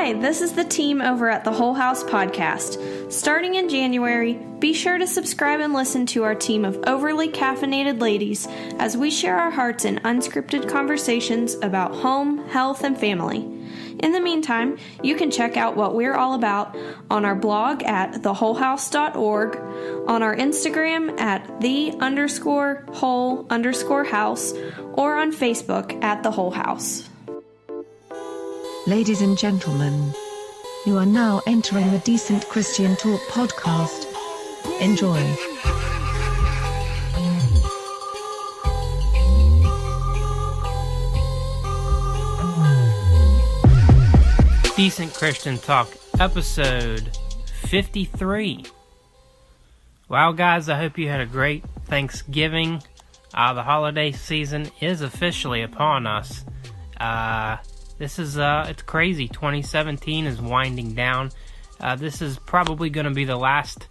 Hi, this is the team over at the Whole House Podcast. Starting in January, be sure to subscribe and listen to our team of overly caffeinated ladies as we share our hearts in unscripted conversations about home, health, and family. In the meantime, you can check out what we're all about on our blog at thewholehouse.org, on our Instagram at the_whole_house, or on Facebook at The Whole House. Ladies and gentlemen, you are now entering the Decent Christian Talk podcast. Enjoy. Decent Christian Talk, episode 53. Wow, guys, I hope you had a great Thanksgiving. The holiday season is officially upon us. It's crazy. 2017 is winding down. This is probably going to be the last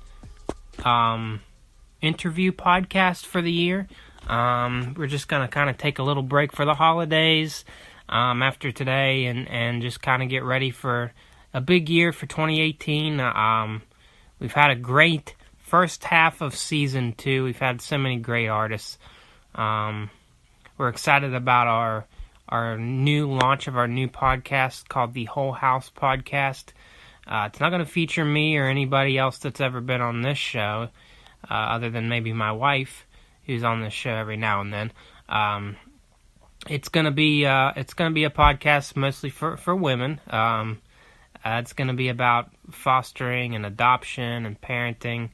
interview podcast for the year. We're just going to kind of take a little break for the holidays after today and just kind of get ready for a big year for 2018. We've had a great first half of season 2. We've had so many great artists. We're excited about our new launch of our new podcast called the Whole House Podcast. It's not going to feature me or anybody else that's ever been on this show, other than maybe my wife, who's on this show every now and then. It's going to be a podcast mostly for women. It's going to be about fostering and adoption and parenting.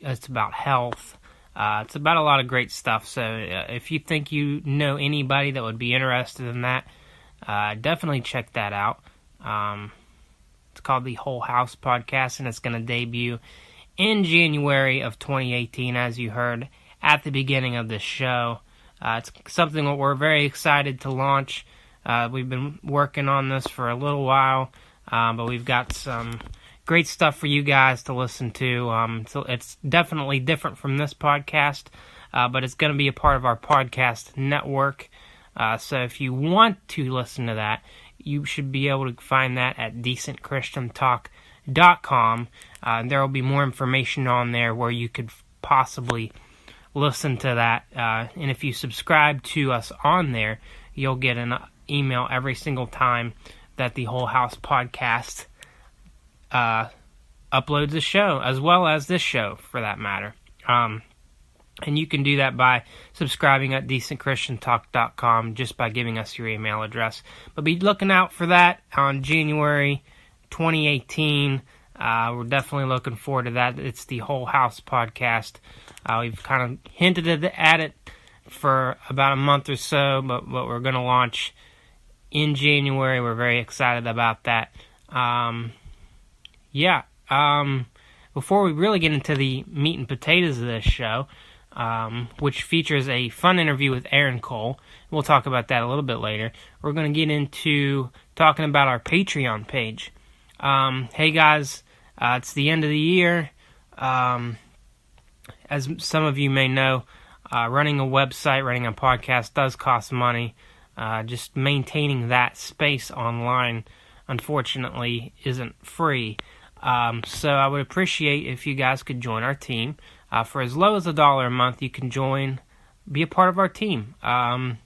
It's about health. It's about a lot of great stuff, so if you think you know anybody that would be interested in that, definitely check that out. It's called the Whole House Podcast, and it's going to debut in January of 2018, as you heard at the beginning of this show. It's something that we're very excited to launch. We've been working on this for a little while, but we've got some great stuff for you guys to listen to. So it's definitely different from this podcast, but it's going to be a part of our podcast network. So if you want to listen to that, you should be able to find that at decentchristiantalk.com. There will be more information on there where you could possibly listen to that. And if you subscribe to us on there, you'll get an email every single time that the Whole House Podcast uploads a show, as well as this show, for that matter. And you can do that by subscribing at decentchristiantalk.com, just by giving us your email address. But be looking out for that on January 2018. We're definitely looking forward to that. It's the Whole House Podcast. We've kind of hinted at it for about a month or so, but we're going to launch in January. We're very excited about that. Before we really get into the meat and potatoes of this show, which features a fun interview with Aaron Cole, we'll talk about that a little bit later, we're going to get into talking about our Patreon page. Hey guys, it's the end of the year. As some of you may know, running a website, running a podcast does cost money. Just maintaining that space online, unfortunately, isn't free. So I would appreciate if you guys could join our team. For as low as $1 a month, you can join, be a part of our team. And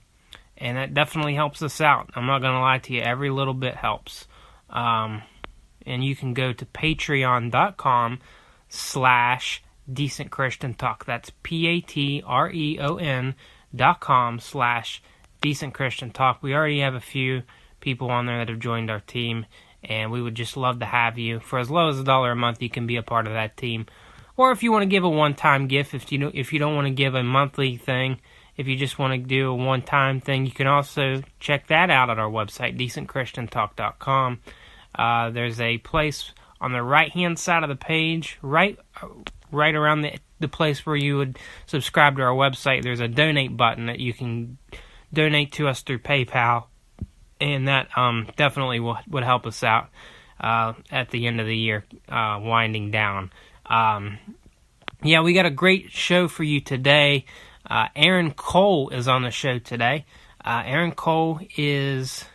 that definitely helps us out. I'm not going to lie to you, every little bit helps. And you can go to patreon.com/decentchristiantalk. That's patreon.com/decentchristiantalk. We already have a few people on there that have joined our team, and we would just love to have you. For as low as $1 a month, you can be a part of that team. Or if you want to give a one-time gift, if you don't want to give a monthly thing, if you just want to do a one-time thing, you can also check that out at our website, decentchristiantalk.com. There's a place on the right-hand side of the page, right around the place where you would subscribe to our website. There's a donate button that you can donate to us through PayPal, and that definitely would help us out at the end of the year, winding down. We got a great show for you today. Aaron Cole is on the show today. Aaron Cole is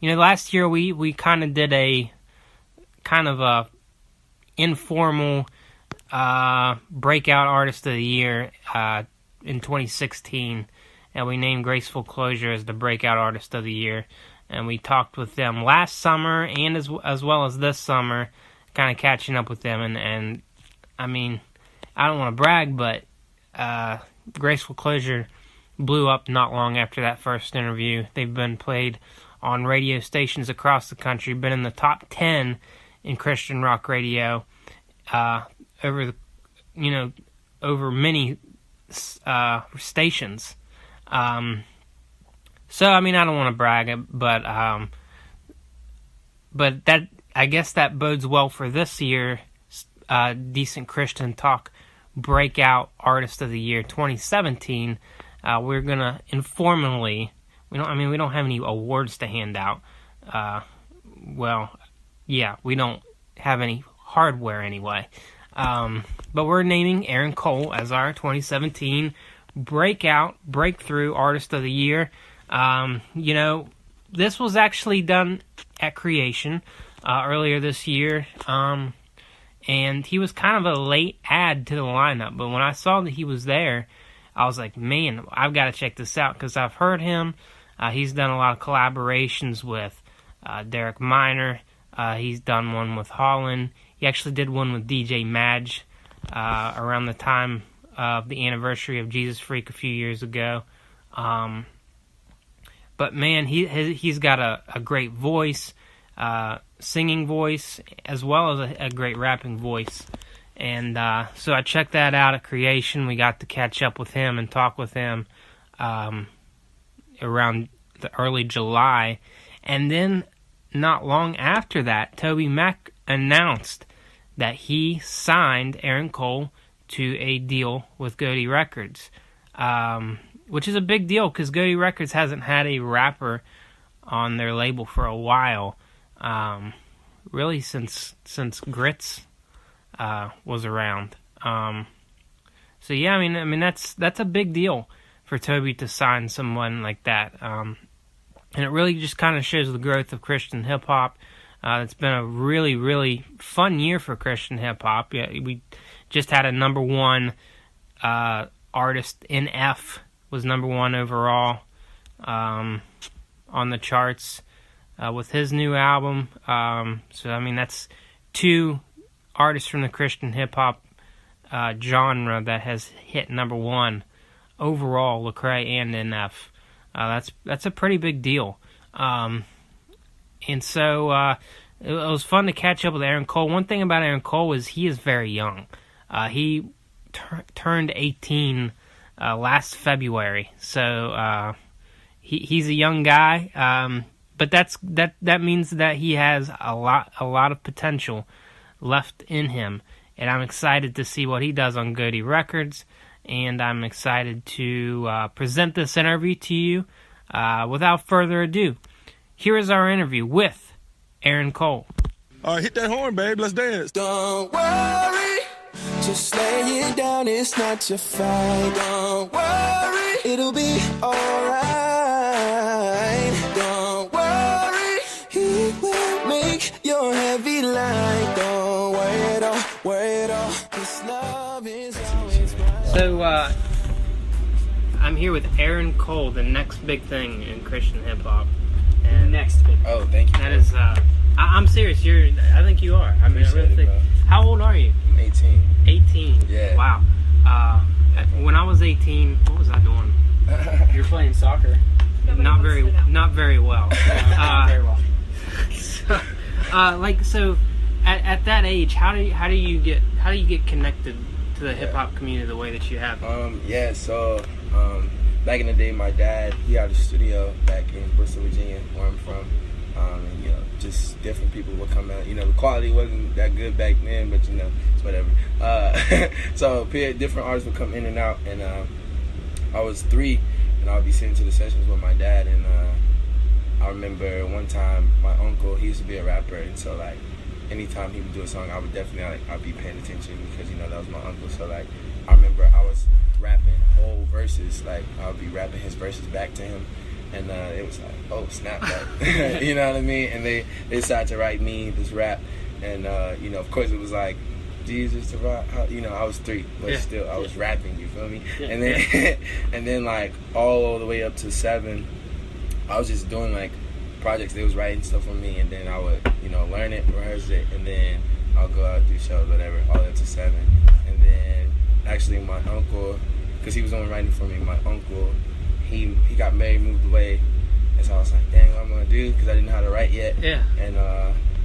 last year we kind of did a informal breakout artist of the year in 2016, and we named Graceful Closure as the breakout artist of the year. And we talked with them last summer and as well as this summer, kind of catching up with them. And I mean, I don't want to brag, but Graceful Closure blew up not long after that first interview. They've been played on radio stations across the country, been in the top 10 in Christian rock radio over many stations. So, I mean, I don't want to brag, but that, I guess that bodes well for this year, Decent Christian Talk Breakout Artist of the Year 2017. We're going to informally, we don't have any awards to hand out. We don't have any hardware anyway. But we're naming Aaron Cole as our 2017 Breakthrough Artist of the Year. This was actually done at Creation earlier this year, and he was kind of a late add to the lineup, but when I saw that he was there, I was like, man, I've got to check this out, because I've heard him. He's done a lot of collaborations with Derek Minor. He's done one with Holland. He actually did one with DJ Madge around the time of the anniversary of Jesus Freak a few years ago. But man, he's got a great voice, singing voice, as well as a great rapping voice. And so I checked that out at Creation. We got to catch up with him and talk with him around the early July. And then not long after that, Toby Mac announced that he signed Aaron Cole to a deal with Gotee Records. Which is a big deal, because Gotee Records hasn't had a rapper on their label for a while, really since Grits was around. So yeah, I mean that's a big deal for Toby to sign someone like that, and it really just kind of shows the growth of Christian hip hop. It's been a really, really fun year for Christian hip hop. Yeah, we just had a number one artist in F. Was number one overall on the charts with his new album. So, I mean, that's two artists from the Christian hip-hop genre that has hit number one overall, Lecrae and NF. That's a pretty big deal. And so it was fun to catch up with Aaron Cole. One thing about Aaron Cole is he is very young. He turned 18 last February, so he's a young guy, but that means that he has a lot of potential left in him, and I'm excited to see what he does on Gotee Records, and I'm excited to present this interview to you. Without further ado, here is our interview with Aaron Cole. All right, hit that horn, babe. Let's dance. Don't worry. Just lay it down, it's not your fault. Don't worry, it'll be alright. Don't worry, he will make your heavy light. Don't worry at all, his love is always right. So, I'm here with Aaron Cole, the next big thing in Christian hip-hop. And Next big thing. Oh, thank you. that is, I'm serious, I think you are. I mean, I really think. How old are you? I'm 18. 18. Yeah. Wow. When I was 18, what was I doing? You're playing soccer. Not very well. Not very well. So, at that age, how do you get connected to the hip hop community the way that you have? So back in the day, my dad, he had a studio back in Bristol, Virginia, where I'm from. And, just different people would come out. The quality wasn't that good back then, but it's whatever. So different artists would come in and out, and I was 3, and I would be sitting to the sessions with my dad, and I remember one time my uncle, he used to be a rapper, and so like anytime he would do a song, I would definitely I'd be paying attention, because that was my uncle. So like I remember I was rapping whole verses, like I would be rapping his verses back to him, And it was like, oh, snap, like, you know what I mean? And they decided to write me this rap. And, you know, of course it was like, Jesus to rock, you know, I was 3, but still I was rapping, you feel me? Yeah. And then, and then like all the way up to 7, I was just doing like projects. They was writing stuff for me, and then I would, you know, learn it, rehearse it, and then I'll go out, do shows, whatever, all the way up to 7. And then actually my uncle, because he was only writing for me, my uncle, he got married, moved away, and so I was like, dang, what am I gonna do? Because I didn't know how to write yet. Yeah. And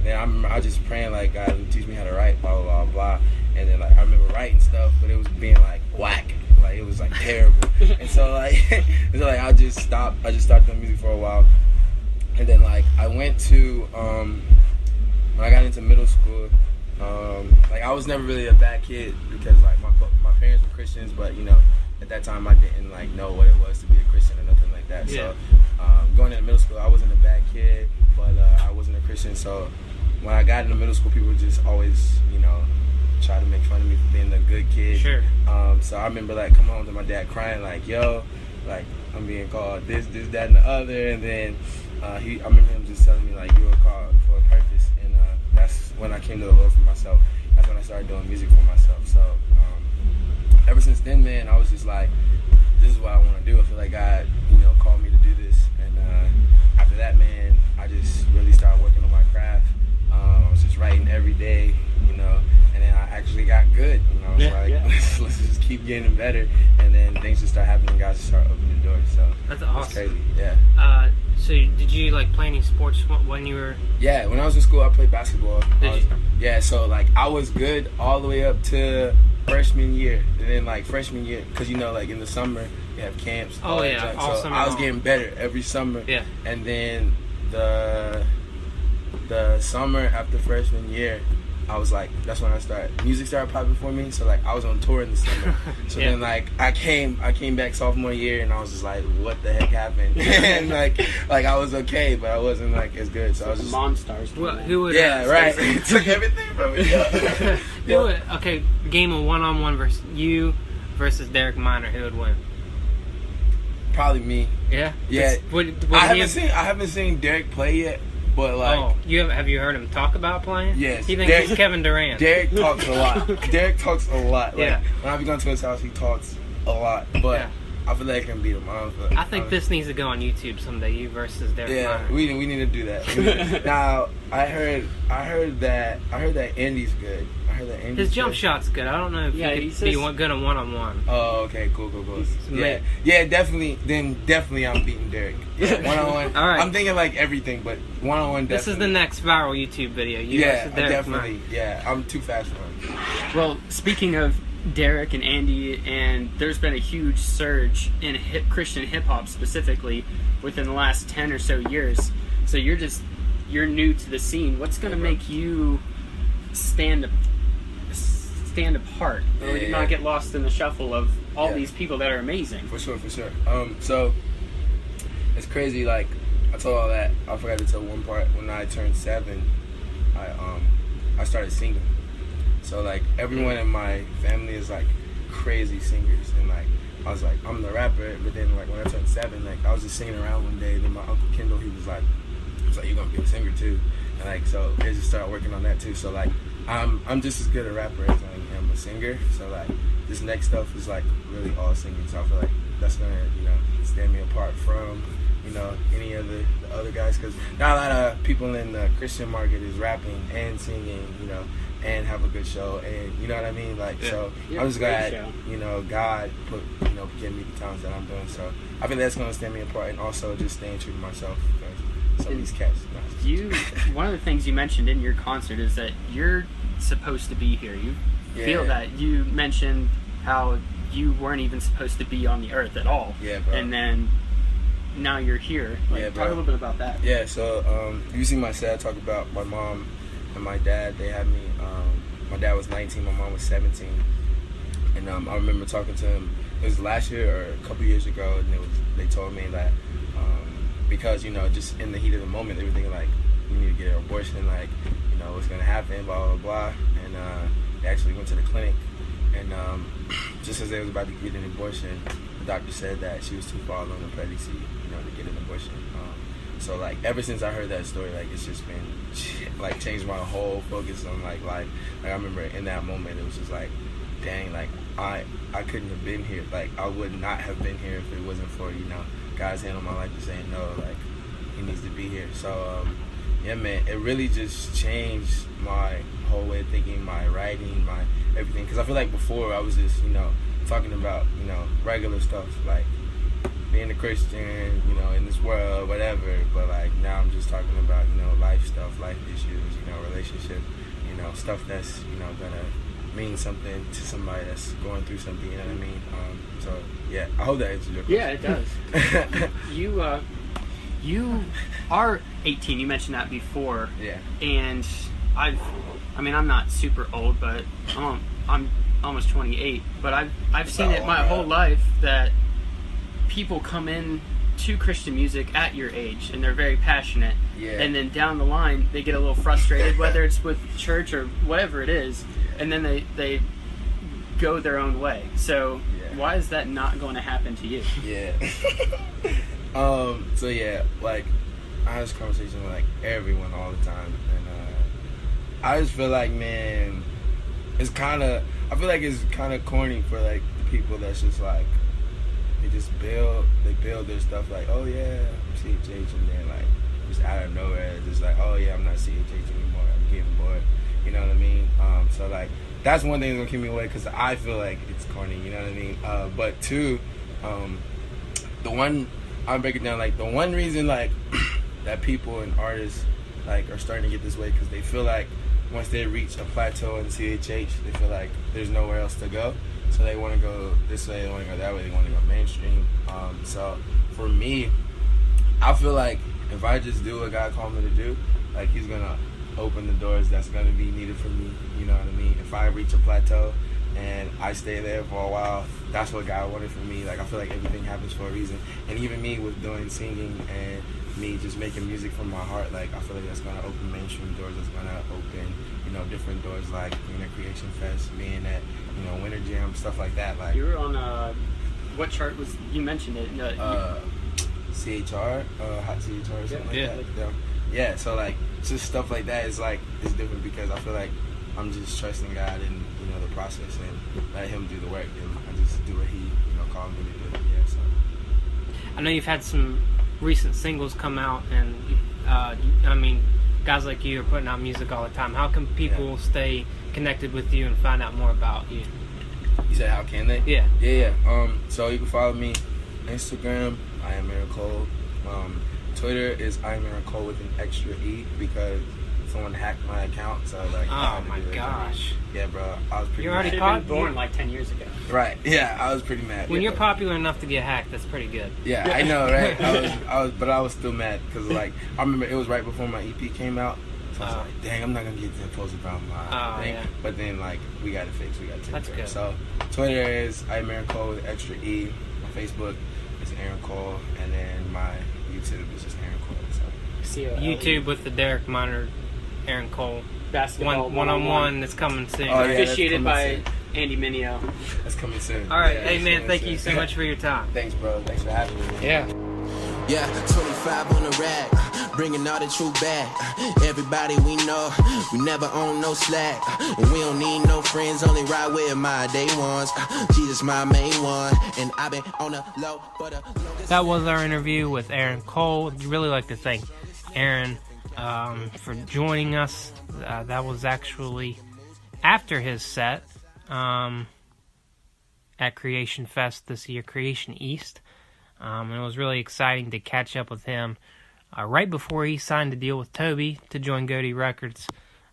then I remember I was just praying like, God, teach me how to write, blah blah blah blah. And then like I remember writing stuff, but it was being like whack, like it was like terrible. And so like, I just stopped doing music for a while. And then like I went to when I got into middle school, like I was never really a bad kid because like my parents were Christians, but you know at that time I didn't like know what it was to be a Christian or nothing like that. Yeah. So going into middle school, I wasn't a bad kid, but I wasn't a Christian. So when I got into middle school, people would just always, you know, try to make fun of me for being a good kid. Sure. So I remember like coming home to my dad crying like, yo, like I'm being called this, that, and the other. And then I remember him just telling me like, you were called for a purpose. And that's when I came to the Lord for myself. That's when I started doing music for myself. So ever since then, man, I was just like, this is what I want to do. I feel like God, you know, called me to do this. And after that, man, I just really started working on my craft. I was just writing every day, you know, and then I actually got good. You know, I was let's just keep getting better. And then things just start happening. God just start opening doors. So That's awesome. It's crazy, yeah. So did you like play any sports when you were? Yeah, when I was in school, I played basketball. Did you? Yeah, so like I was good all the way up to freshman year, and then like freshman year, because you know like in the summer you have camps. Oh yeah, all so summer I was long. getting better every summer. Yeah. And then the summer after freshman year, I was like, that's when music started popping for me. So like I was on tour in the summer. So Yeah. then like I came back sophomore year, and I was just like, what the heck happened? And like I was okay, but I wasn't like as good. So I was just Monstars. Well, who would? yeah, right. It took everything from me. Yeah. Who would? Okay, game of 1-on-1 versus you versus Derek Minor. Who would win? Probably me. Yeah. Yeah. Would I he haven't seen Derek play yet, but like have you heard him talk about playing? Yes. He thinks he's Kevin Durant. Derek talks a lot. Derek talks a lot. Like, Yeah. when I be going to his house, he talks a lot. But Yeah. I feel like I can beat him. I think this needs to go on YouTube someday. You versus Derek Yeah, Minor. we need to do that. Now I heard that Andy's good. I heard that Andy's His jump good. shot's good. I don't know if Yeah, he he could says- be good on 1-on-1. Oh, okay, cool. mate. Yeah, definitely. Then definitely, I'm beating Derek. Yeah, 1-on-1. All right. I'm thinking like everything, but 1-on-1. This is the next viral YouTube video. You Yeah, versus Derek definitely. Minor. Yeah, I'm too fast for him. Well, speaking of Derek and Andy, and there's been a huge surge in Christian hip hop specifically within the last 10 or so years. So you're new to the scene. What's going to make you stand apart, or Yeah. not get lost in the shuffle of all Yeah. these people that are amazing? For sure. So it's crazy. Like I told all that. I forgot to tell one part. When I turned 7, I started singing. So like everyone in my family is like crazy singers, and like I was like, I'm the rapper. But then like when I turned 7, like I was just singing around one day. And then my uncle Kendall, he was like, you're gonna be a singer too. And like so they just started working on that too. So like I'm just as good a rapper as I am a singer. So like this next stuff is like really all singing. So I feel like that's gonna stand me apart from any of the other guys, because not a lot of people in the Christian market is rapping and singing, and have a good show, and you know what I mean. Like so, Yeah, I'm just great glad God gave me the talents that I'm doing. So I think that's gonna stand me apart, and also just staying true to myself. Because some of these cats. One of the things you mentioned in your concert is that you're supposed to be here. You feel that. You mentioned how you weren't even supposed to be on the earth at all. Yeah, bro. And then now you're here. Yeah, Talk bro. a little bit about that. Yeah, so you see my set, I talk about my mom and my dad. They had me, my dad was 19, my mom was 17. And I remember talking to him, it was last year or a couple years ago, and they told me that because, just in the heat of the moment, they were thinking like, you need to get an abortion, like, what's going to happen, blah, blah, blah. And they actually went to the clinic, and just as they was about to get an abortion, the doctor said that she was too far along in pregnancy, wanted to get an abortion. So like ever since I heard that story, like it's just been like changed my whole focus on like life. Like I remember in that moment, it was just like, dang, like I couldn't have been here. Like I would not have been here if it wasn't for, you know, God's hand on my life to say no, like he needs to be here. So yeah, man, it really just changed my whole way of thinking, my writing, my everything. Because I feel like before I was just, you know, talking about, you know, regular stuff like being a Christian, you know, in this world, whatever. But like now I'm just talking about, you know, life stuff, life issues, you know, relationship, you know, stuff that's, you know, gonna mean something to somebody that's going through something. You know what I mean? So yeah, I hope that answers your question. Yeah, it does. You are 18. You mentioned that before. Yeah. And I'm not super old, but I'm almost 28. But I've seen it my whole life that people come in to Christian music at your age and they're very passionate. Yeah. And then down the line they get a little frustrated, whether it's with church or whatever it is, and then they go their own way. So why is that not going to happen to you? Yeah. So yeah, like I have this conversation with like everyone all the time, and I just feel like, man, I feel like it's kind of corny for like the people that's just like they build their stuff like, oh yeah, I'm CHH, and then like just out of nowhere it's just like, oh yeah, I'm not CHH anymore, I'm getting bored. You know what I mean? So like that's one thing that's gonna keep me away, because I feel like it's corny. You know what I mean? But two, I'll break it down. Like the one reason like that people and artists like are starting to get this way, because they feel like once they reach a plateau in CHH, they feel like there's nowhere else to go. So they want to go this way, they want to go that way, they want to go mainstream. So for me, I feel like if I just do what God called me to do, like he's gonna open the doors that's gonna be needed for me. You know what I mean? If I reach a plateau and I stay there for a while, that's what God wanted for me. Like I feel like everything happens for a reason. And even me with doing singing and me just making music from my heart, like I feel like that's gonna open mainstream doors. That's gonna open, you know, different doors, like being at Creation Fest, being at, you know, Winter Jam, stuff like that. Like you were on what chart was you mentioned it? CHR, Hot CHR or something like that. Yeah, so like just stuff like that is like it's different, because I feel like I'm just trusting God in, you know, the process, and let him do the work, and I just do what he, you know, called me to do. Yeah, so I know you've had some recent singles come out, and guys like you are putting out music all the time. How can people stay connected with you and find out more about you? You said how can they? Yeah. So you can follow me Instagram, I am Aaron Cole. Twitter is I am Aaron Cole with an extra E, because someone hacked my account. So like, oh my gosh. Yeah, bro, I was pretty. You're already born like 10 years ago. Right. Yeah, I was pretty mad. When you're popular enough to get hacked, that's pretty good. Yeah, I know, right? I was still mad, because like I remember it was right before my EP came out. So I was like, dang, I'm not gonna get that posted about my thing. Yeah. But then like we got it fixed. We got to take care of it. So Twitter is I am Aaron Cole with extra E. My Facebook is Aaron Cole, and then my YouTube is just Aaron Cole. So YouTube with the Derek Minor, Aaron Cole. Basketball one-on-one that's coming soon. Oh, yeah, officiated by Andy Mineo. That's coming soon. All right, hey man, thank you so much for your time. Thanks, bro. Thanks for having me. Yeah. Yeah, 25 on the rack, bringing all the truth back. Everybody we know, we never own no slack. And we don't need no friends, only ride with my day ones. Jesus my main one, and I've been on the low for the longest. That was our interview with Aaron Cole. I'd really like to thank Aaron for joining us. That was actually after his set at Creation Fest this year, Creation East. And it was really exciting to catch up with him right before he signed a deal with Toby to join Gotee Records.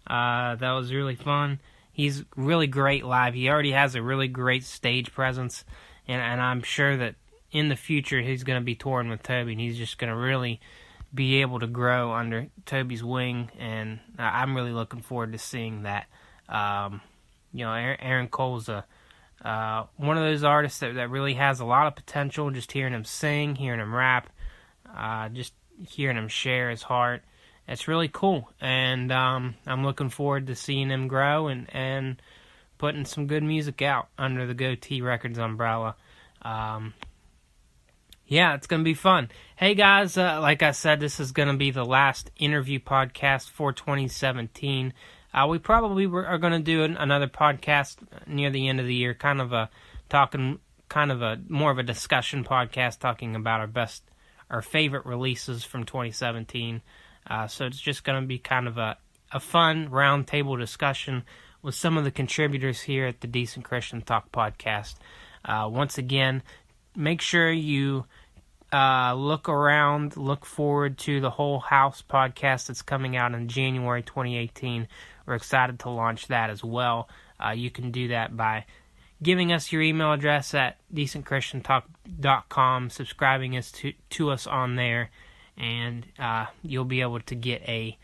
That was really fun. He's really great live. He already has a really great stage presence, and I'm sure that in the future he's going to be touring with Toby, and he's just going to really be able to grow under Toby's wing, and I'm really looking forward to seeing that. Aaron Cole's one of those artists that really has a lot of potential. Just hearing him sing, hearing him rap, just hearing him share his heart, it's really cool. And I'm looking forward to seeing him grow and putting some good music out under the Gotee Records umbrella. Yeah, it's going to be fun. Hey, guys, like I said, this is going to be the last interview podcast for 2017. We probably are going to do another podcast near the end of the year, kind of more of a discussion podcast, talking about our favorite releases from 2017. So it's just going to be kind of a fun roundtable discussion with some of the contributors here at the Decent Christian Talk podcast. Once again, make sure you look forward to the Whole House podcast that's coming out in January 2018. We're excited to launch that as well. You can do that by giving us your email address at decentchristiantalk.com, subscribing us to us on there, and you'll be able to get a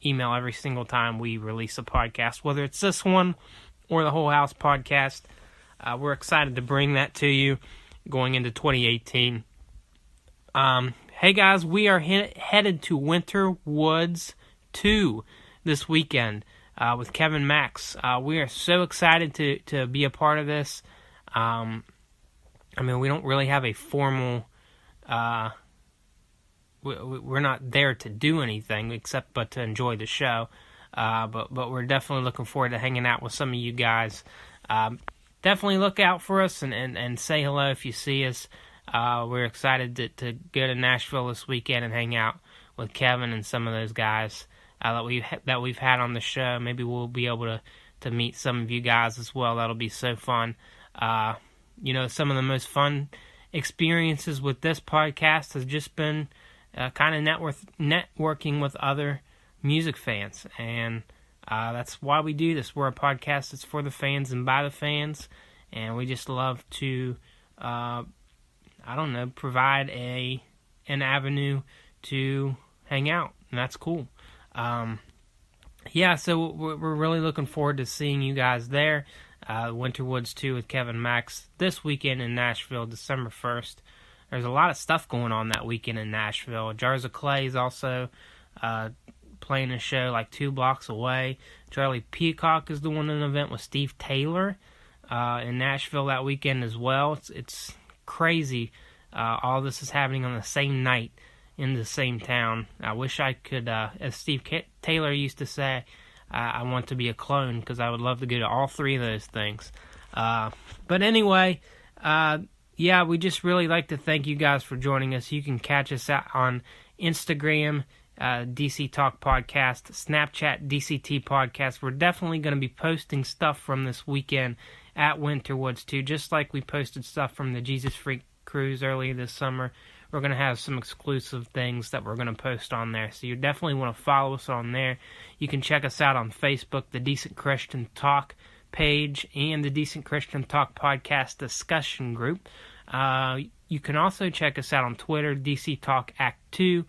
email every single time we release a podcast, whether it's this one or the Whole House podcast. We're excited to bring that to you going into 2018. Hey guys, we are headed to Winter Woods 2 this weekend with Kevin Max. We are so excited to be a part of this. I mean, we don't really have a formal... we're not there to do anything but to enjoy the show. But we're definitely looking forward to hanging out with some of you guys. Definitely look out for us and say hello if you see us. We're excited to go to Nashville this weekend and hang out with Kevin and some of those guys that we've had on the show. Maybe we'll be able to meet some of you guys as well. That'll be so fun. Some of the most fun experiences with this podcast has just been kind of networking with other music fans, and that's why we do this. We're a podcast that's for the fans and by the fans, and we just love to, provide an avenue to hang out, and that's cool. So we're really looking forward to seeing you guys there. Winter Woods 2 with Kevin Max this weekend in Nashville, December 1st. There's a lot of stuff going on that weekend in Nashville. Jars of Clay is also playing a show like 2 blocks away. Charlie Peacock is doing an event with Steve Taylor in Nashville that weekend as well. It's crazy. All this is happening on the same night in the same town. I wish I could, as Steve Taylor used to say, I want to be a clone, because I would love to go to all 3 of those things. But anyway, we just really like to thank you guys for joining us. You can catch us out on Instagram, DC Talk Podcast, Snapchat, DCT Podcast. We're definitely going to be posting stuff from this weekend at Winter Woods 2, just like we posted stuff from the Jesus Freak Cruise earlier this summer. We're going to have some exclusive things that we're going to post on there, so you definitely want to follow us on there. You can check us out on Facebook, the Decent Christian Talk page, and the Decent Christian Talk Podcast discussion group. You can also check us out on Twitter, DC Talk Act 2.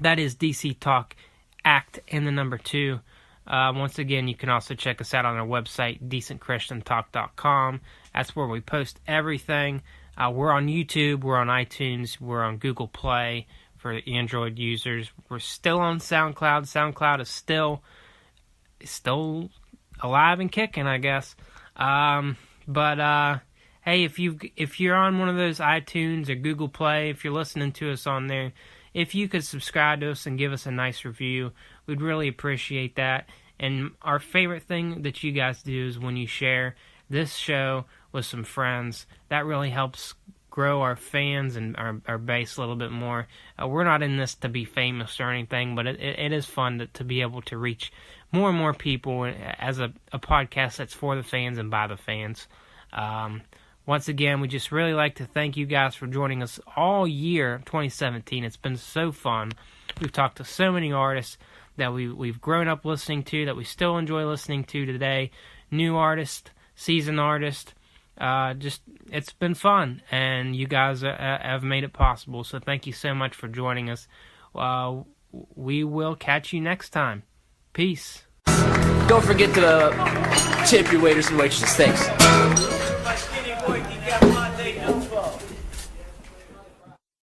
That is DC Talk Act and the number 2. Once again, you can also check us out on our website, decentchristiantalk.com. That's where we post everything. We're on YouTube, we're on iTunes, we're on Google Play for Android users. We're still on SoundCloud. SoundCloud is still alive and kicking, I guess. Hey, if you're on one of those iTunes or Google Play, if you're listening to us on there, if you could subscribe to us and give us a nice review, we'd really appreciate that. And our favorite thing that you guys do is when you share this show with some friends. That really helps grow our fans and our base a little bit more. We're not in this to be famous or anything, but it is fun to be able to reach more and more people as a podcast that's for the fans and by the fans. Once again, we just really like to thank you guys for joining us all year 2017. It's been so fun. We've talked to so many artists that we've grown up listening to, that we still enjoy listening to today. New artists, seasoned artists. It's been fun, and you guys have made it possible. So thank you so much for joining us. We will catch you next time. Peace. Don't forget to tip your waiters and waitresses. Thanks.